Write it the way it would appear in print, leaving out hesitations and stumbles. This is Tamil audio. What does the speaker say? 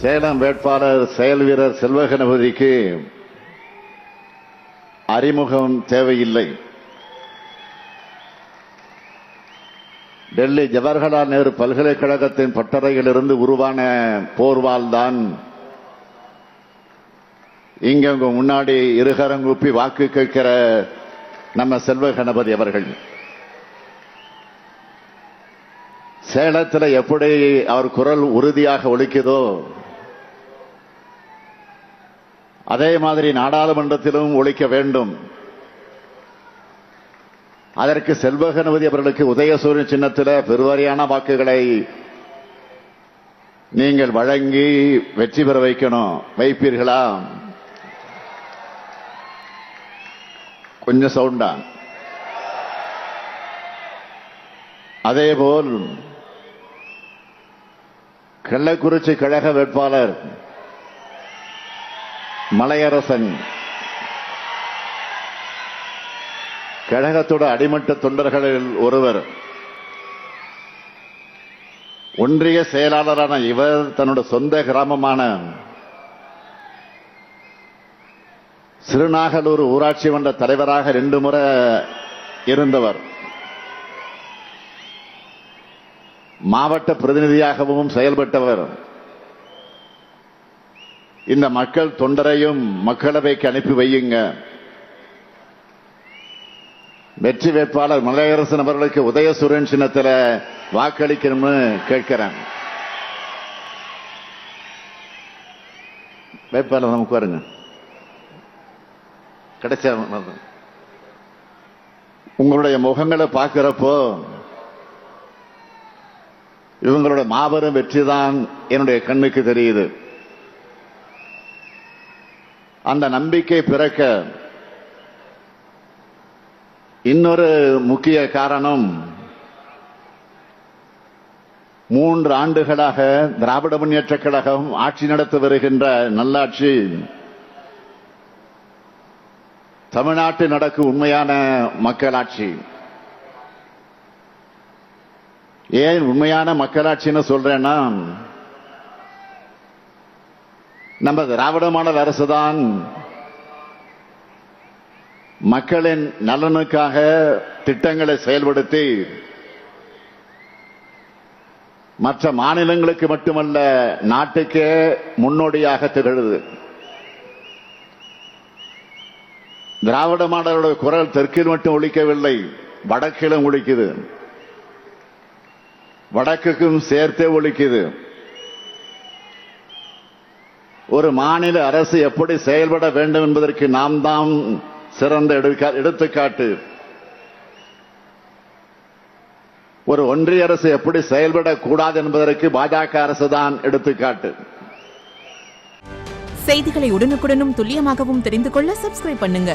சேலம் வேட்பாளர் செயல் வீரர் செல்வகணபதிக்கு அறிமுகம் தேவையில்லை. டெல்லி ஜவஹர்லால் நேரு பல்கலைக்கழகத்தின் பட்டறையிலிருந்து உருவான போர்வால் தான் இங்க உங்க முன்னாடி இருகரங்கூப்பி வாக்கு கேட்கிற நம்ம செல்வகணபதி அவர்கள். சேலத்தில் எப்படி அவர் குரல் உறுதியாக ஒலிக்குதோ அதே மாதிரி நாடாளுமன்றத்திலும் ஒலிக்க வேண்டும். அதற்கு செல்வகணபதி அவர்களுக்கு உதயசூரியன் சின்னத்தில் பெருவாரியான வாக்குகளை நீங்கள் வழங்கி வெற்றி பெற வைக்கணும். வைப்பீர்களா? கொஞ்சம் சவுண்டா. அதேபோல் கள்ளக்குறிச்சி கழக வேட்பாளர் மலையரசன் கழகத்தோட அடிமட்ட தொண்டர்களில் ஒருவர், ஒன்றிய செயலாளரான இவர் தன்னுடைய சொந்த கிராமமான சிறுநாகலூர் ஊராட்சி மன்ற தலைவராக 2 முறை இருந்தவர். மாவட்ட பிரதிநிதியாகவும் செயல்பட்டவர். இந்த மக்கள் தொண்டரையும் மக்களவைக்கு அனுப்பி வையுங்க. வெற்றி வேட்பாளர் மலையரசன் அவர்களுக்கு உதயசூரியன் சின்னத்தில் வாக்களிக்கணும்னு கேட்கிறேன். வேட்பாளர் நமக்கு வருங்க. கிடைச்ச உங்களுடைய முகங்களை பார்க்கிறப்போ இவங்களோட மாபெரும் வெற்றிதான் என்னுடைய கண்ணுக்கு தெரியுது. அந்த நம்பிக்கை பிறக்க இன்னொரு முக்கிய காரணம், 3 ஆண்டுகளாக திராவிட முன்னேற்ற கழகம் ஆட்சி நடத்தி வருகின்ற நல்லாட்சி தமிழ்நாட்டில் நடக்கும் உண்மையான மக்களாட்சி. ஏன் உண்மையான மக்களாட்சின்னு சொல்றேன்னா, நம்ம திராவிட மாடல் அரசுதான் மக்களின் நலனுக்காக திட்டங்களை செயல்படுத்தி மற்ற மாநிலங்களுக்கு மட்டுமல்ல நாட்டுக்கே முன்னோடியாக திகழுது. திராவிட மாடலோட குரல் தெற்கில் மட்டும் ஒலிக்கவில்லை, வடக்கிலும் ஒலிக்குது, வடக்குக்கும் சேர்த்தே ஒலிக்குது. ஒரு மாநில அரசு எப்படி செயல்பட வேண்டும் என்பதற்கு நாம் தான் சிறந்த எடுத்துக்காட்டு. ஒரு ஒன்றிய அரசு எப்படி செயல்படக்கூடாது என்பதற்கு பாஜக அரசு தான் எடுத்துக்காட்டு. செய்திகளை உடனுக்குடனும் துல்லியமாகவும் தெரிந்து கொள்ள சப்ஸ்கிரைப் பண்ணுங்க.